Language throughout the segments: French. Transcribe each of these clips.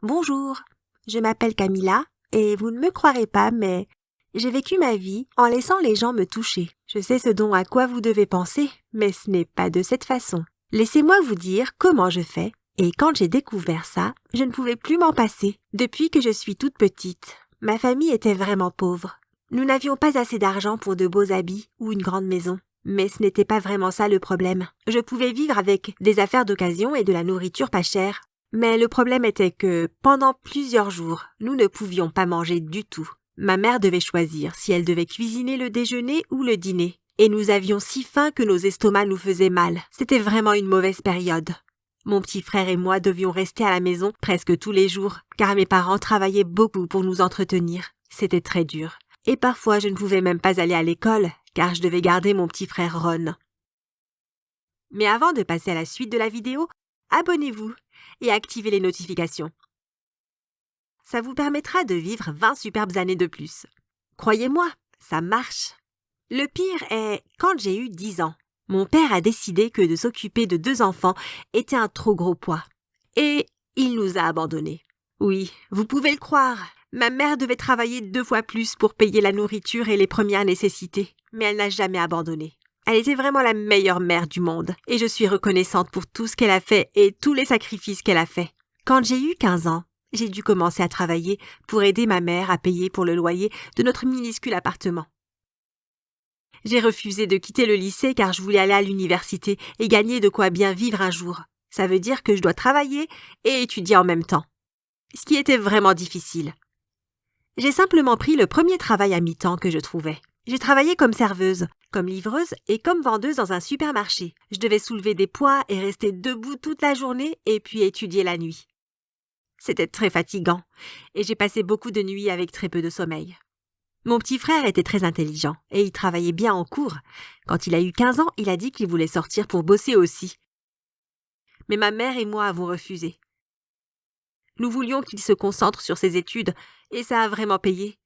Bonjour, je m'appelle Camilla et vous ne me croirez pas, mais j'ai vécu ma vie en laissant les gens me toucher. Je sais ce dont à quoi vous devez penser, mais ce n'est pas de cette façon. Laissez-moi vous dire comment je fais, et quand j'ai découvert ça, je ne pouvais plus m'en passer. Depuis que je suis toute petite, ma famille était vraiment pauvre. Nous n'avions pas assez d'argent pour de beaux habits ou une grande maison. Mais ce n'était pas vraiment ça le problème. Je pouvais vivre avec des affaires d'occasion et de la nourriture pas chère. Mais le problème était que, pendant plusieurs jours, nous ne pouvions pas manger du tout. Ma mère devait choisir si elle devait cuisiner le déjeuner ou le dîner. Et nous avions si faim que nos estomacs nous faisaient mal. C'était vraiment une mauvaise période. Mon petit frère et moi devions rester à la maison presque tous les jours, car mes parents travaillaient beaucoup pour nous entretenir. C'était très dur. Et parfois je ne pouvais même pas aller à l'école, car je devais garder mon petit frère Ron. Mais avant de passer à la suite de la vidéo, abonnez-vous et activez les notifications. Ça vous permettra de vivre 20 superbes années de plus. Croyez-moi, ça marche. Le pire est quand j'ai eu 10 ans. Mon père a décidé que de s'occuper de 2 enfants était un trop gros poids. Et il nous a abandonnés. Oui, vous pouvez le croire. Ma mère devait travailler 2 fois plus pour payer la nourriture et les premières nécessités, mais elle n'a jamais abandonné. Elle était vraiment la meilleure mère du monde, et je suis reconnaissante pour tout ce qu'elle a fait et tous les sacrifices qu'elle a faits. Quand j'ai eu 15 ans, j'ai dû commencer à travailler pour aider ma mère à payer pour le loyer de notre minuscule appartement. J'ai refusé de quitter le lycée car je voulais aller à l'université et gagner de quoi bien vivre un jour. Ça veut dire que je dois travailler et étudier en même temps. Ce qui était vraiment difficile. J'ai simplement pris le premier travail à mi-temps que je trouvais. J'ai travaillé comme serveuse, comme livreuse et comme vendeuse dans un supermarché. Je devais soulever des poids et rester debout toute la journée et puis étudier la nuit. C'était très fatigant et j'ai passé beaucoup de nuits avec très peu de sommeil. Mon petit frère était très intelligent et il travaillait bien en cours. Quand il a eu 15 ans, il a dit qu'il voulait sortir pour bosser aussi. Mais ma mère et moi avons refusé. Nous voulions qu'il se concentre sur ses études et ça a vraiment payé.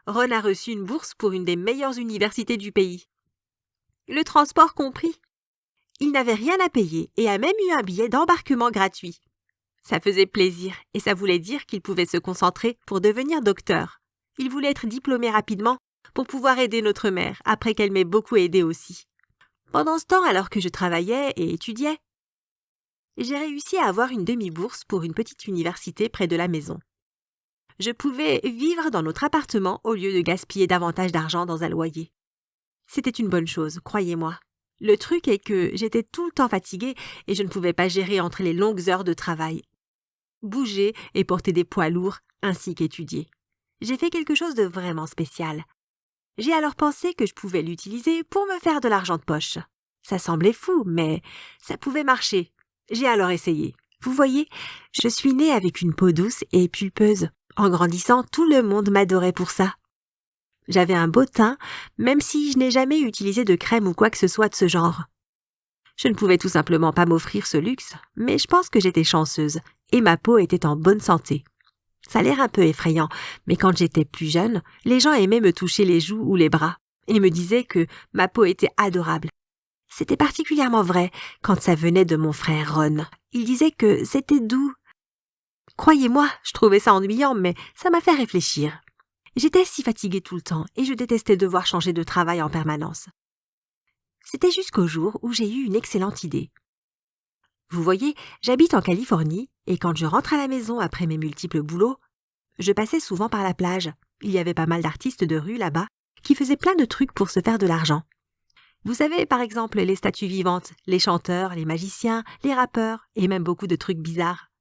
Ron a reçu une bourse pour une des meilleures universités du pays. Le transport compris. Il n'avait rien à payer et a même eu un billet d'embarquement gratuit. Ça faisait plaisir et ça voulait dire qu'il pouvait se concentrer pour devenir docteur. Il voulait être diplômé rapidement pour pouvoir aider notre mère après qu'elle m'ait beaucoup aidé aussi. Pendant ce temps, alors que je travaillais et étudiais, j'ai réussi à avoir une demi-bourse pour une petite université près de la maison. Je pouvais vivre dans notre appartement au lieu de gaspiller davantage d'argent dans un loyer. C'était une bonne chose, croyez-moi. Le truc est que j'étais tout le temps fatiguée et je ne pouvais pas gérer entre les longues heures de travail. Bouger et porter des poids lourds, ainsi qu'étudier. J'ai fait quelque chose de vraiment spécial. J'ai alors pensé que je pouvais l'utiliser pour me faire de l'argent de poche. Ça semblait fou, mais ça pouvait marcher. J'ai alors essayé. Vous voyez, je suis née avec une peau douce et pulpeuse. En grandissant, tout le monde m'adorait pour ça. J'avais un beau teint, même si je n'ai jamais utilisé de crème ou quoi que ce soit de ce genre. Je ne pouvais tout simplement pas m'offrir ce luxe, mais je pense que j'étais chanceuse et ma peau était en bonne santé. Ça a l'air un peu effrayant, mais quand j'étais plus jeune, les gens aimaient me toucher les joues ou les bras et me disaient que ma peau était adorable. C'était particulièrement vrai quand ça venait de mon frère Ron. Il disait que c'était doux. Croyez-moi, je trouvais ça ennuyant, mais ça m'a fait réfléchir. J'étais si fatiguée tout le temps et je détestais devoir changer de travail en permanence. C'était jusqu'au jour où j'ai eu une excellente idée. Vous voyez, j'habite en Californie et quand je rentre à la maison après mes multiples boulots, je passais souvent par la plage. Il y avait pas mal d'artistes de rue là-bas qui faisaient plein de trucs pour se faire de l'argent. Vous savez, par exemple, les statues vivantes, les chanteurs, les magiciens, les rappeurs et même beaucoup de trucs bizarres.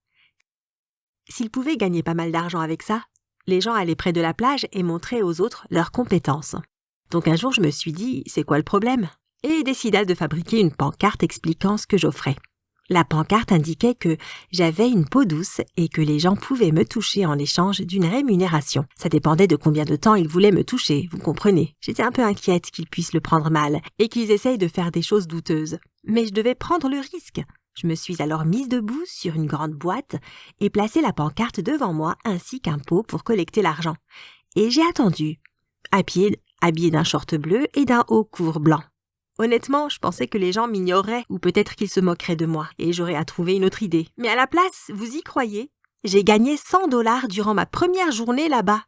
S'ils pouvaient gagner pas mal d'argent avec ça, les gens allaient près de la plage et montraient aux autres leurs compétences. Donc un jour, je me suis dit, c'est quoi le problème ? Et décida de fabriquer une pancarte expliquant ce que j'offrais. La pancarte indiquait que j'avais une peau douce et que les gens pouvaient me toucher en échange d'une rémunération. Ça dépendait de combien de temps ils voulaient me toucher, vous comprenez. J'étais un peu inquiète qu'ils puissent le prendre mal et qu'ils essayent de faire des choses douteuses. Mais je devais prendre le risque. Je me suis alors mise debout sur une grande boîte et placé la pancarte devant moi ainsi qu'un pot pour collecter l'argent. Et j'ai attendu, habillée d'un short bleu et d'un haut court blanc. Honnêtement, je pensais que les gens m'ignoreraient ou peut-être qu'ils se moqueraient de moi et j'aurais à trouver une autre idée. Mais à la place, vous y croyez? J'ai gagné $100 durant ma première journée là-bas.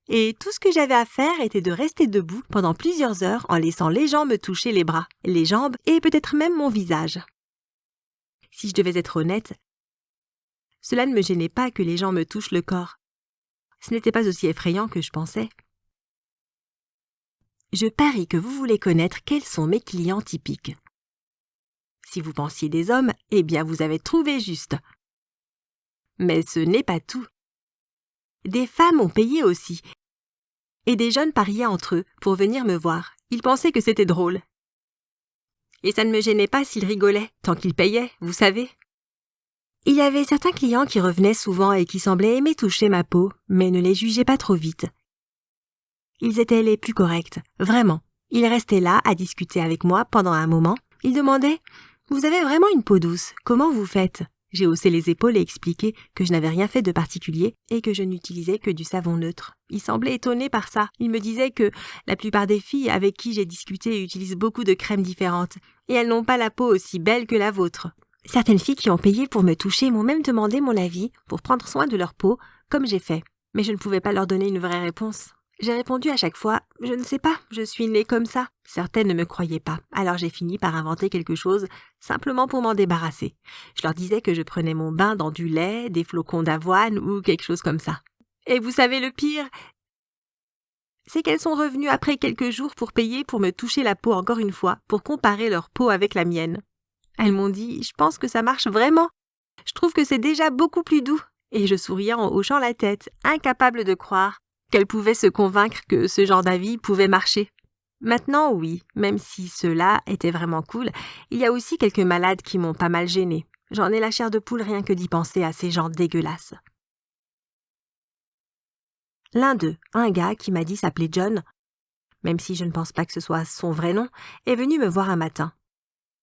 Et tout ce que j'avais à faire était de rester debout pendant plusieurs heures en laissant les gens me toucher les bras, les jambes et peut-être même mon visage. Si je devais être honnête, cela ne me gênait pas que les gens me touchent le corps. Ce n'était pas aussi effrayant que je pensais. Je parie que vous voulez connaître quels sont mes clients typiques. Si vous pensiez des hommes, eh bien vous avez trouvé juste. Mais ce n'est pas tout. Des femmes ont payé aussi. Et des jeunes pariaient entre eux pour venir me voir. Ils pensaient que c'était drôle. Et ça ne me gênait pas s'ils rigolaient, tant qu'ils payaient, vous savez. Il y avait certains clients qui revenaient souvent et qui semblaient aimer toucher ma peau, mais ne les jugeaient pas trop vite. Ils étaient les plus corrects, vraiment. Ils restaient là à discuter avec moi pendant un moment. Ils demandaient « Vous avez vraiment une peau douce, comment vous faites ?» J'ai haussé les épaules et expliqué que je n'avais rien fait de particulier et que je n'utilisais que du savon neutre. Ils semblaient étonnés par ça. Ils me disaient que la plupart des filles avec qui j'ai discuté utilisent beaucoup de crèmes différentes et elles n'ont pas la peau aussi belle que la vôtre. Certaines filles qui ont payé pour me toucher m'ont même demandé mon avis pour prendre soin de leur peau, comme j'ai fait. Mais je ne pouvais pas leur donner une vraie réponse. J'ai répondu à chaque fois « Je ne sais pas, je suis née comme ça ». Certaines ne me croyaient pas, alors j'ai fini par inventer quelque chose simplement pour m'en débarrasser. Je leur disais que je prenais mon bain dans du lait, des flocons d'avoine ou quelque chose comme ça. Et vous savez le pire? C'est qu'elles sont revenues après quelques jours pour payer pour me toucher la peau encore une fois, pour comparer leur peau avec la mienne. Elles m'ont dit « Je pense que ça marche vraiment. Je trouve que c'est déjà beaucoup plus doux. » Et je souriais en hochant la tête, incapable de croire qu'elle pouvait se convaincre que ce genre d'avis pouvait marcher. Maintenant, oui, même si cela était vraiment cool, il y a aussi quelques malades qui m'ont pas mal gênée. J'en ai la chair de poule rien que d'y penser à ces gens dégueulasses. L'un d'eux, un gars qui m'a dit s'appeler John, même si je ne pense pas que ce soit son vrai nom, est venu me voir un matin.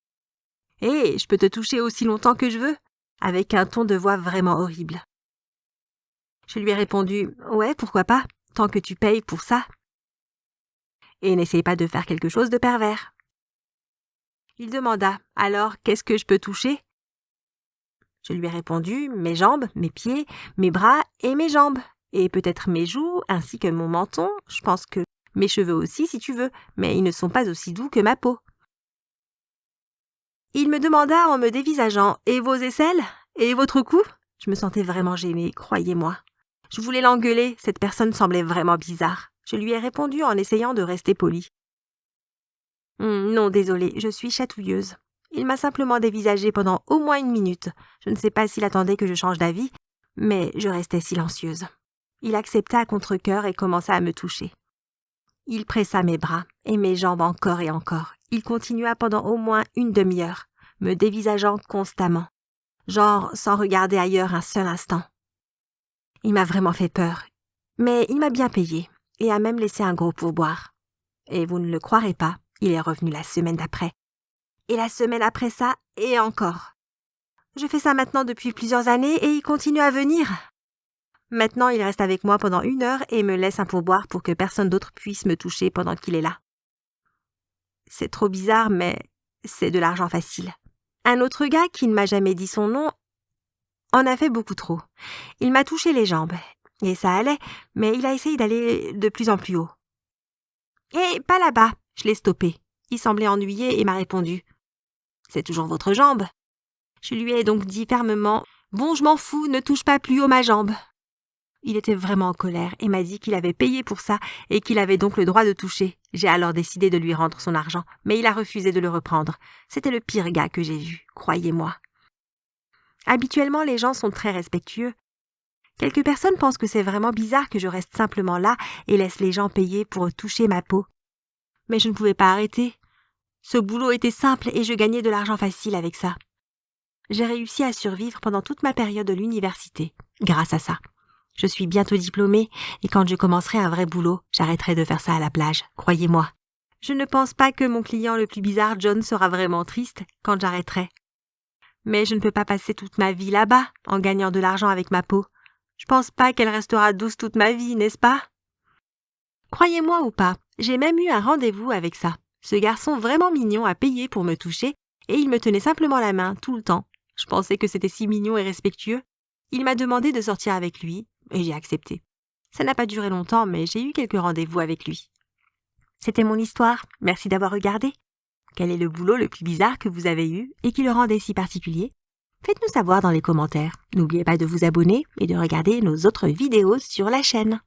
« Hé, je peux te toucher aussi longtemps que je veux ?» avec un ton de voix vraiment horrible. Je lui ai répondu « Ouais, pourquoi pas, tant que tu payes pour ça. » Et n'essaye pas de faire quelque chose de pervers. Il demanda « Alors, qu'est-ce que je peux toucher ?» Je lui ai répondu « Mes jambes, mes pieds, mes bras et mes jambes, et peut-être mes joues ainsi que mon menton, je pense que mes cheveux aussi si tu veux, mais ils ne sont pas aussi doux que ma peau. » Il me demanda en me dévisageant « Et vos aisselles? Et votre cou ?» Je me sentais vraiment gênée, croyez-moi. Je voulais l'engueuler, cette personne semblait vraiment bizarre. Je lui ai répondu en essayant de rester poli. « Non, désolé, je suis chatouilleuse. » Il m'a simplement dévisagée pendant au moins 1 minute. Je ne sais pas s'il attendait que je change d'avis, mais je restais silencieuse. Il accepta à contre-cœur et commença à me toucher. Il pressa mes bras et mes jambes encore et encore. Il continua pendant au moins 1 demi-heure, me dévisageant constamment, genre sans regarder ailleurs un seul instant. Il m'a vraiment fait peur, mais il m'a bien payé et a même laissé un gros pourboire. Et vous ne le croirez pas, il est revenu la semaine d'après. Et la semaine après ça, et encore. Je fais ça maintenant depuis plusieurs années et il continue à venir. Maintenant, il reste avec moi pendant 1 heure et me laisse un pourboire pour que personne d'autre puisse me toucher pendant qu'il est là. C'est trop bizarre, mais c'est de l'argent facile. Un autre gars qui ne m'a jamais dit son nom en a fait beaucoup trop. Il m'a touché les jambes, et ça allait, mais il a essayé d'aller de plus en plus haut. « Hé, pas là-bas !» Je l'ai stoppé. Il semblait ennuyé et m'a répondu « C'est toujours votre jambe !» Je lui ai donc dit fermement « Bon, je m'en fous, ne touche pas plus haut ma jambe !» Il était vraiment en colère et m'a dit qu'il avait payé pour ça et qu'il avait donc le droit de toucher. J'ai alors décidé de lui rendre son argent, mais il a refusé de le reprendre. C'était le pire gars que j'ai vu, croyez-moi. Habituellement, les gens sont très respectueux. Quelques personnes pensent que c'est vraiment bizarre que je reste simplement là et laisse les gens payer pour toucher ma peau. Mais je ne pouvais pas arrêter. Ce boulot était simple et je gagnais de l'argent facile avec ça. J'ai réussi à survivre pendant toute ma période de l'université, grâce à ça. Je suis bientôt diplômée et quand je commencerai un vrai boulot, j'arrêterai de faire ça à la plage, croyez-moi. Je ne pense pas que mon client le plus bizarre, John, sera vraiment triste quand j'arrêterai. Mais je ne peux pas passer toute ma vie là-bas, en gagnant de l'argent avec ma peau. Je pense pas qu'elle restera douce toute ma vie, n'est-ce pas? Croyez-moi ou pas, j'ai même eu un rendez-vous avec ça. Ce garçon vraiment mignon a payé pour me toucher et il me tenait simplement la main tout le temps. Je pensais que c'était si mignon et respectueux. Il m'a demandé de sortir avec lui et j'ai accepté. Ça n'a pas duré longtemps, mais j'ai eu quelques rendez-vous avec lui. C'était mon histoire. Merci d'avoir regardé. Quel est le boulot le plus bizarre que vous avez eu et qui le rendait si particulier? Faites-nous savoir dans les commentaires. N'oubliez pas de vous abonner et de regarder nos autres vidéos sur la chaîne.